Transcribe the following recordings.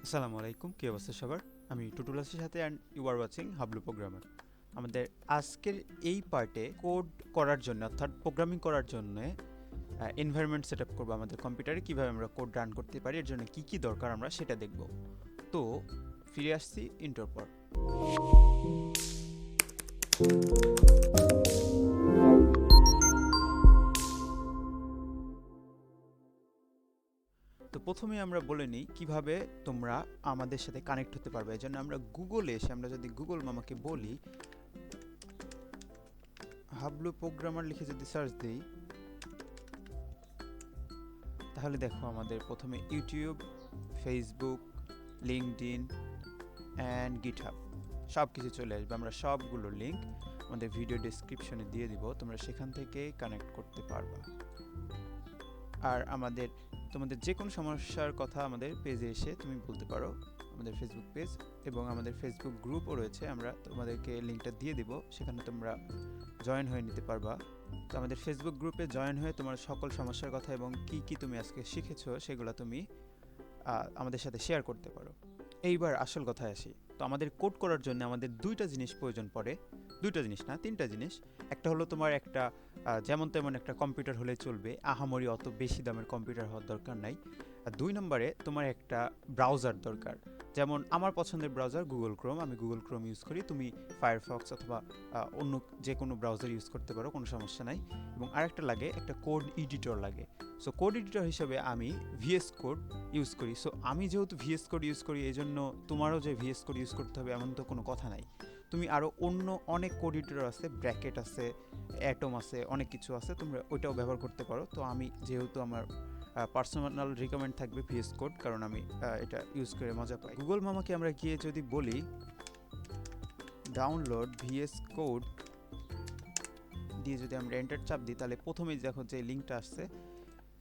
আসসালামু আলাইকুম, কি অবস্থা সবার? আমি টুটুলাসের সাথে and you are watching Hablu programmer. আমাদের আজকের এই পার্টে কোড করার জন্য অর্থাৎ প্রোগ্রামিং করার জন্য এনভায়রনমেন্ট সেট আপ করবো আমাদের কম্পিউটারে, কীভাবে আমরা কোড রান করতে পারি, এর জন্য কী কী দরকার আমরা সেটা দেখব। তো ফিরে আসছি ইন্টোর পর। তো প্রথমে আমরা বলে নিই কীভাবে তোমরা আমাদের সাথে কানেক্ট হতে পারবে। এই জন্য আমরা গুগলে এসে আমরা যদি গুগল মামাকে বলি হাবলু প্রোগ্রামার লিখে যদি সার্চ দিই, তাহলে দেখো আমাদের প্রথমে YouTube, Facebook, LinkedIn and GitHub সব কিছু চলে আসবে। আমরা সবগুলো লিঙ্ক আমাদের ভিডিও ডেসক্রিপশনে দিয়ে দিব, তোমরা সেখান থেকে কানেক্ট করতে পারবা। আর তোমাদের যে কোনো সমস্যার কথা আমাদের পেজে এসে তুমি বলতে পারো, আমাদের ফেসবুক পেজ এবং আমাদের ফেসবুক গ্রুপও রয়েছে, আমরা তোমাদেরকে লিঙ্কটা দিয়ে দিব, সেখানে তোমরা জয়েন হয়ে নিতে পারবা। তো আমাদের ফেসবুক গ্রুপে জয়েন হয়ে তোমার সকল সমস্যার কথা এবং কি কি তুমি আজকে শিখেছো সেগুলো তুমি আমাদের সাথে শেয়ার করতে পারো। এইবার আসল কথায় আসি। তো আমাদের কোড করার জন্য আমাদের দুইটা জিনিস প্রয়োজন পড়ে, দুইটা জিনিস না, তিনটা জিনিস। একটা হলো তোমার একটা যেমন তেমন একটা কম্পিউটার হলে চলবে, আহামরি অত বেশি দামের কম্পিউটার হওয়ার দরকার নাই। আর দুই নম্বরে তোমার একটা ব্রাউজার দরকার। যেমন আমার পছন্দের ব্রাউজার গুগল ক্রোম, আমি গুগল ক্রোম ইউজ করি, তুমি ফায়ারফক্স অথবা অন্য যে কোনো ব্রাউজার ইউজ করতে পারো, কোনো সমস্যা নাই। এবং আরেকটা লাগে, একটা কোড এডিটর লাগে। সো কোড এডিটর হিসেবে আমি ভিএস কোড ইউজ করি। সো আমি যেহেতু ভিএস কোড ইউজ করি, এই জন্য তোমারও যে ভিএস কোড ইউজ করতে হবে এমন তো কোনো কথা নাই। তুমি আরও অন্য অনেক কোড এডিটর আছে, ব্র্যাকেট আছে, অ্যাটম আছে, অনেক কিছু আছে, তোমরা ওইটাও ব্যবহার করতে পারো। তো আমি যেহেতু আমার পার্সোনাল রিকমেন্ড থাকবে ভিএস কোড, কারণ আমি এটা ইউজ করে মজা পাই। গুগল মামাকে আমরা গিয়ে যদি বলি ডাউনলোড ভিএস কোড দিয়ে যদি আমরা এন্টার চাপ দিই, তাহলে প্রথমেই দেখো যে লিঙ্কটা আসছে,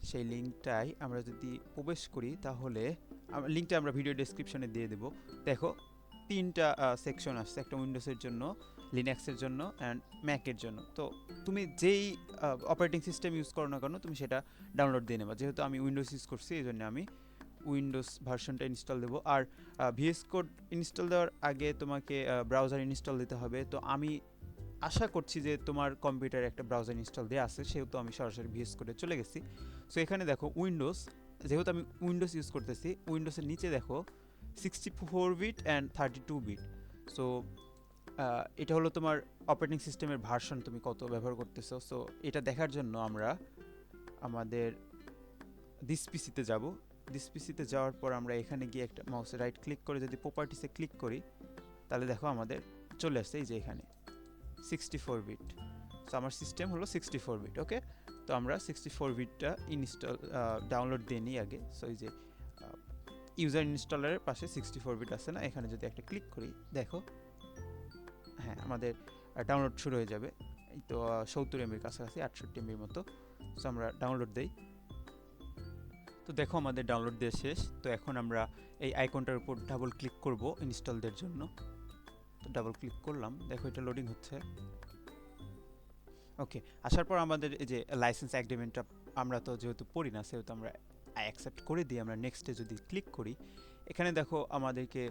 সেই লিঙ্কটাই আমরা যদি প্রবেশ করি, তাহলে লিঙ্কটা আমরা ভিডিও ডেসক্রিপশনে দিয়ে দেবো। দেখো তিনটা সেকশন আসছে, একটা উইন্ডোজের জন্য, লিনাক্সের জন্য অ্যান্ড ম্যাকের জন্য। তো তুমি যেই অপারেটিং সিস্টেম ইউজ করো না কেন, তুমি সেটা ডাউনলোড দিয়ে নেবা। যেহেতু আমি উইন্ডোজ ইউজ করছি, এই জন্য আমি উইন্ডোজ ভার্সনটা ইনস্টল দেবো। আর ভিএস কোড ইনস্টল দেওয়ার আগে তোমাকে ব্রাউজার ইনস্টল দিতে হবে। তো আমি আশা করছি যে তোমার কম্পিউটারে একটা ব্রাউজার ইনস্টল দেওয়া আছে, সেহেতু আমি সরাসরি ভিএস কোডে চলে গেছি। সো এখানে দেখো উইন্ডোজ, যেহেতু আমি উইন্ডোজ ইউজ করতেছি, উইন্ডোজের নিচে দেখো 64 বিট অ্যান্ড 32 বিট। সো এটা হলো তোমার অপারেটিং সিস্টেমের ভার্সন, তুমি কত ব্যবহার করতেছো। সো এটা দেখার জন্য আমরা আমাদের দিস পিসিতে যাব। দিস পিসিতে যাওয়ার পর আমরা এখানে গিয়ে একটা মাউসে রাইট ক্লিক করে যদি প্রপার্টিসে ক্লিক করি, তাহলে দেখো আমাদের চলে আসছে এই যে এখানে 64 বিট। সো আমার সিস্টেম হলো 64 বিট। ওকে, তো আমরা 64 বিটটা ডাউনলোড দিয়ে নিই আগে। সো এই যে ইউজার ইনস্টলারের পাশে 64 বিট আছে না, এখানে যদি একটা ক্লিক করি, দেখো হ্যাঁ আমাদের ডাউনলোড শুরু হয়ে যাবে। এই তো 70 এমবির কাছাকাছি, 68 এমবির মতো। সো আমরা ডাউনলোড দেই। তো দেখো আমাদের ডাউনলোড দিয়ে শেষ। তো এখন আমরা এই আইকনটার উপর ডাবল ক্লিক করব ইনস্টল দেওয়ার জন্য। তো ডাবল ক্লিক করলাম, দেখো এটা লোডিং হচ্ছে। ওকে, আসার পর আমাদের এই যে লাইসেন্স এগ্রিমেন্টটা আমরা তো যেহেতু পড়ি না, সেহেতু আমরা অ্যাকসেপ্ট করে দিই। আমরা নেক্সটে যদি ক্লিক করি, এখানে দেখো আমাদেরকে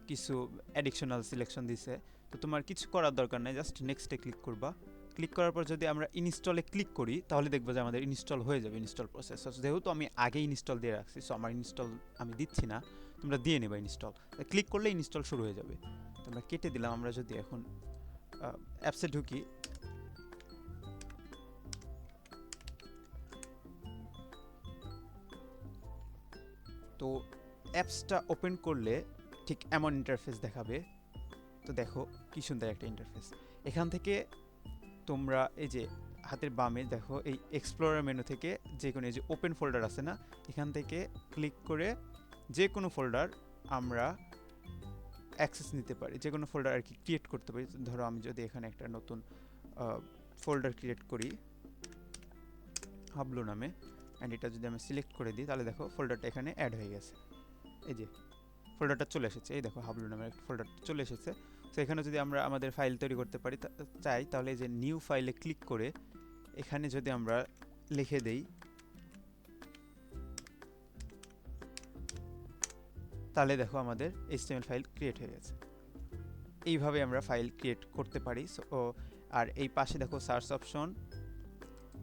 কিছু অ্যাডিশনাল সিলেকশন দিছে। তো তোমার কিছু করার দরকার নেই, জাস্ট নেক্সটে ক্লিক করবা। ক্লিক করার পর যদি আমরা ইনস্টলে ক্লিক করি, তাহলে দেখবো যে আমাদের ইনস্টল হয়ে যাবে, ইনস্টল প্রসেস। যেহেতু আমি আগে ইনস্টল দিয়ে রাখছি, সো আমার ইনস্টল আমি দিচ্ছি না, তোমরা দিয়ে নেবা ইনস্টল। ক্লিক করলে ইনস্টল শুরু হয়ে যাবে। তোমরা কেটে দিলাম। আমরা যদি এখন অ্যাপসে ঢুকি, তো অ্যাপসটা ওপেন করলে ঠিক এমন ইন্টারফেস দেখাবে। তো দেখো কি সুন্দর একটা ইন্টারফেস। এখান থেকে তোমরা এই যে হাতের বামে দেখো এই এক্সপ্লোরার মেনু থেকে যে কোনো এই যে ওপেন ফোল্ডার আছে না, এখান থেকে ক্লিক করে যে কোনো ফোল্ডার আমরা অ্যাক্সেস নিতে পারি, যে কোনো ফোল্ডার আর কি ক্রিয়েট করতে পারি। ধরো আমি যদি এখানে একটা নতুন ফোল্ডার ক্রিয়েট করি হাবলু নামে, অ্যান্ড এটা যদি আমি সিলেক্ট করে দিই, তাহলে দেখো ফোল্ডারটা এখানে অ্যাড হয়ে গেছে। এই যে ফোল্ডারটা চলে এসেছে, এই দেখো হাবলু নামের একটা ফোল্ডার চলে এসেছে। তো এখানে যদি আমরা আমাদের ফাইল তৈরি করতে পারি চাই, তাহলে এই যে নিউ ফাইলে ক্লিক করে এখানে যদি আমরা লিখে দেই তাহলে দেখো আমাদের HTML ফাইল ক্রিয়েট হয়ে গেছে। এইভাবে আমরা ফাইল ক্রিয়েট করতে পারি। সো আর এই পাশে দেখো সার্চ অপশন,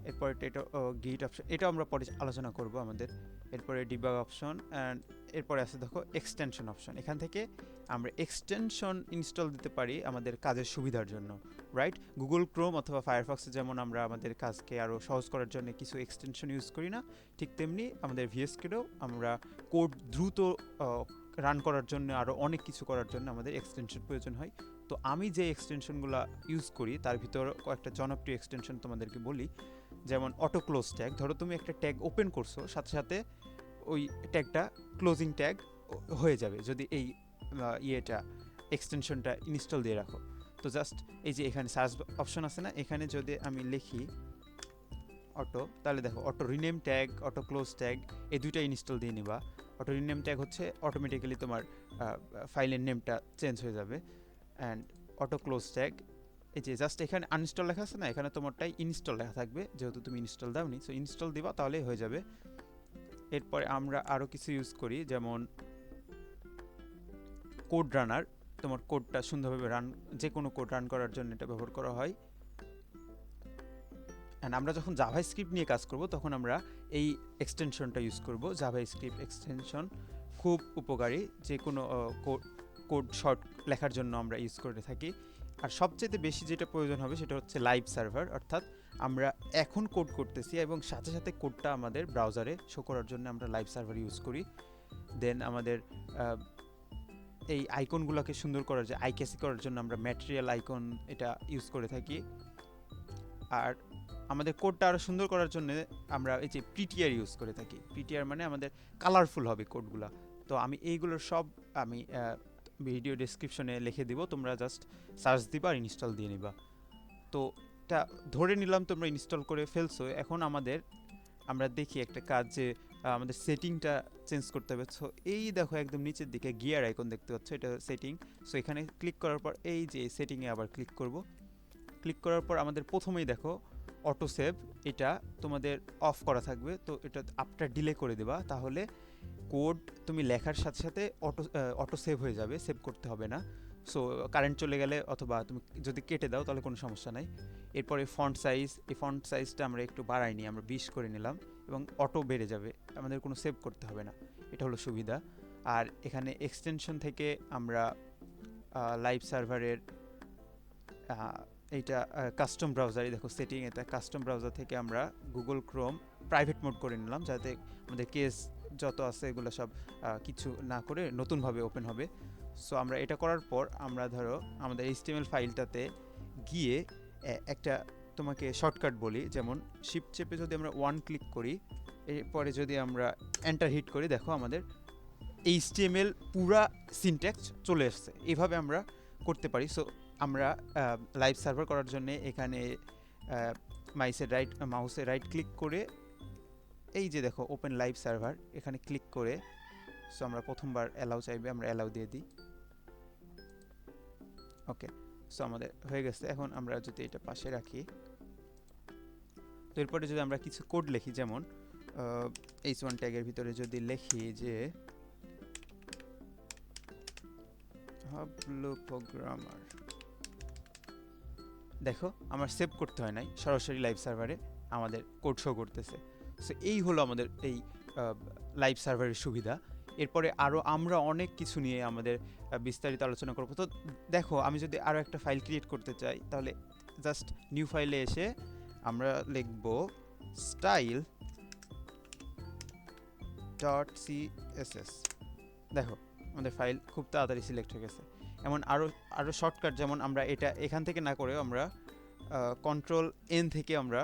এরপরে এটা গিট অপশন, এটাও আমরা পরে আলোচনা করব আমাদের। এরপরে ডিবাগ অপশন, অ্যান্ড এরপরে আছে দেখো এক্সটেনশন অপশন। এখান থেকে আমরা এক্সটেনশন ইনস্টল দিতে পারি আমাদের কাজের সুবিধার জন্য, রাইট? গুগল ক্রোম অথবা ফায়ারফক্সে যেমন আমরা আমাদের কাজকে আরও সহজ করার জন্য কিছু এক্সটেনশন ইউজ করি না, ঠিক তেমনি আমাদের ভিএস কোডেও আমরা কোড দ্রুত রান করার জন্য আরও অনেক কিছু করার জন্য আমাদের এক্সটেনশন প্রয়োজন হয়। তো আমি যে এক্সটেনশনগুলো ইউজ করি তার ভিতর কয়েকটা জনপ্রিয় এক্সটেনশন তোমাদেরকে বলি। যেমন অটো ক্লোজ ট্যাগ, ধরো তুমি একটা ট্যাগ ওপেন করছো, সাথে সাথে ওই ট্যাগটা ক্লোজিং ট্যাগ হয়ে যাবে যদি এই এক্সটেনশনটা ইনস্টল দিয়ে রাখো। তো জাস্ট এই যে এখানে সার্চ অপশন আছে না, এখানে যদি আমি লিখি অটো, তাহলে দেখো auto rename tag, auto close tag, এই দুইটা ইনস্টল দিয়ে নিবা। অটো রিনেম ট্যাগ হচ্ছে অটোমেটিক্যালি তোমার ফাইলের নেমটা চেঞ্জ হয়ে যাবে। অ্যান্ড অটো ক্লোজ ট্যাগ, এই যে জাস্ট এখানে আনইনস্টল লেখা আছে না, এখানে তোমারটাই ইনস্টল লেখা থাকবে, যেহেতু তুমি ইনস্টল দাওনি। সো ইনস্টল দিবা, তাহলেই হয়ে যাবে। এরপরে আমরা আরও কিছু ইউজ করি, যেমন কোড রানার। তোমার কোডটা সুন্দরভাবে যে কোনো কোড রান করার জন্য এটা ব্যবহার করা হয়। অ্যান্ড আমরা যখন জাভাস্ক্রিপ্ট নিয়ে কাজ করব তখন আমরা এই এক্সটেনশনটা ইউজ করব। জাভাস্ক্রিপ্ট এক্সটেনশন খুব উপকারী, যে কোনো কোড শর্ট লেখার জন্য আমরা ইউজ করে থাকি। আর সবচেয়ে বেশি যেটা প্রয়োজন হবে সেটা হচ্ছে লাইভ সার্ভার, অর্থাৎ আমরা এখন কোড করতেছি এবং সাথে সাথে কোডটা আমাদের ব্রাউজারে শো করার জন্য আমরা লাইভ সার্ভার ইউজ করি। দেন আমাদের এই আইকনগুলোকে সুন্দর করার যে আইক্যাসি করার জন্য আমরা ম্যাটেরিয়াল আইকন এটা ইউজ করে থাকি। আর আমাদের কোডটা আরও সুন্দর করার জন্য আমরা এই যে প্রিটিয়ার ইউজ করে থাকি। প্রিটিয়ার মানে আমাদের কালারফুল হবে কোডগুলো। তো আমি এইগুলোর সব আমি ভিডিও ডেসক্রিপশনে লিখে দিব, তোমরা জাস্ট সার্চ দিবা আর ইনস্টল দিয়ে নিবা। তো এটা ধরে নিলাম তোমরা ইনস্টল করে ফেলছো। এখন আমরা দেখি একটা কাজ, যে আমাদের সেটিংটা চেঞ্জ করতে হবে। সো এই দেখো একদম নিচের দিকে গিয়ার আইকন দেখতে পাচ্ছ, এটা সেটিং। সো এখানে ক্লিক করার পর এই যে সেটিংয়ে আবার ক্লিক করব। ক্লিক করার পর আমাদের প্রথমেই দেখো অটো সেভ, এটা তোমাদের অফ করা থাকবে। তো এটা আফটার ডিলে করে দেবা, তাহলে কোড তুমি লেখার সাথে সাথে অটো সেভ হয়ে যাবে, সেভ করতে হবে না। সো কারেন্ট চলে গেলে অথবা তুমি যদি কেটে দাও তাহলে কোনো সমস্যা নাই। এরপরে ফন্ট সাইজ, এই ফন্ট সাইজটা আমরা একটু বাড়াইনি, আমরা 20 করে নিলাম এবং অটো বেড়ে যাবে, আমাদের কোনো সেভ করতে হবে না। এটা হলো সুবিধা। আর এখানে এক্সটেনশন থেকে আমরা লাইভ সার্ভারের এইটা কাস্টম ব্রাউজারে দেখো সেটিং, এটা কাস্টম ব্রাউজার থেকে আমরা গুগল ক্রোম প্রাইভেট মোড করে নিলাম, যাতে আমাদের কেস যত আছে এগুলো সব কিছু না করে নতুনভাবে ওপেন হবে। সো আমরা এটা করার পর আমরা ধরো আমাদের HTML ফাইলটাতে গিয়ে একটা তোমাকে শর্টকাট বলি, যেমন শিফট চেপে যদি আমরা 1 ক্লিক করি, এরপরে যদি আমরা এন্টার হিট করি, দেখো আমাদের HTML পুরা সিনট্যাক্স চলে আসছে। এইভাবে আমরা করতে পারি। সো আমরা লাইভ সার্ভার করার জন্য এখানে মাউসে রাইট ক্লিক করে এই যে দেখো ওপেন লাইভ সার্ভার, এখানে ক্লিক করে সো আমরা প্রথমবার অ্যালাউ চাইবে, আমরা অ্যালাউ দিয়ে দিই। ওকে, সো আমাদের হয়ে গেছে। এখন আমরা যদি এটা পাশে রাখি, তো এরপরে যদি আমরা কিছু কোড লিখি, যেমন h1 ট্যাগের ভিতরে যদি লিখি যে হাবলু প্রোগ্রামার, দেখো আমার সেভ করতে হয় নাই, সরাসরি লাইভ সার্ভারে আমাদের কোড শো করতেছে। সো এই হলো আমাদের এই লাইভ সার্ভারের সুবিধা। এরপরে আমরা অনেক কিছু নিয়ে আমাদের বিস্তারিত আলোচনা করব। তো দেখো আমি যদি আরও একটা ফাইল ক্রিয়েট করতে চাই, তাহলে জাস্ট নিউ ফাইলে এসে আমরা লিখব style.css। দেখো আমাদের ফাইল খুব তাড়াতাড়ি সিলেক্ট হয়ে গেছে। এমন আরও শর্টকাট, যেমন আমরা এটা এখান থেকে না করেও আমরা Ctrl+N থেকে আমরা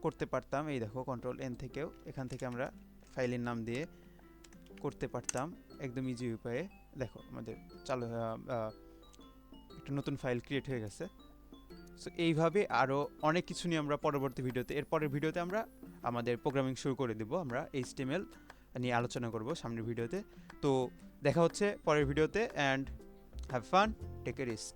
করতে পারতাম। এই দেখো Ctrl+N থেকেও এখান থেকে আমরা ফাইলের নাম দিয়ে করতে পারতাম একদম ইজি উপায়ে। দেখো আমাদের একটা নতুন ফাইল ক্রিয়েট হয়ে গেছে। সো এইভাবে আরও অনেক কিছু নিয়ে আমরা পরবর্তী ভিডিওতে, এরপরের ভিডিওতে আমরা আমাদের প্রোগ্রামিং শুরু করে দেব। আমরা HTML নিয়ে আলোচনা করব সামনের ভিডিওতে। তো দেখা হচ্ছে পরের ভিডিওতে, and have fun, take a risk.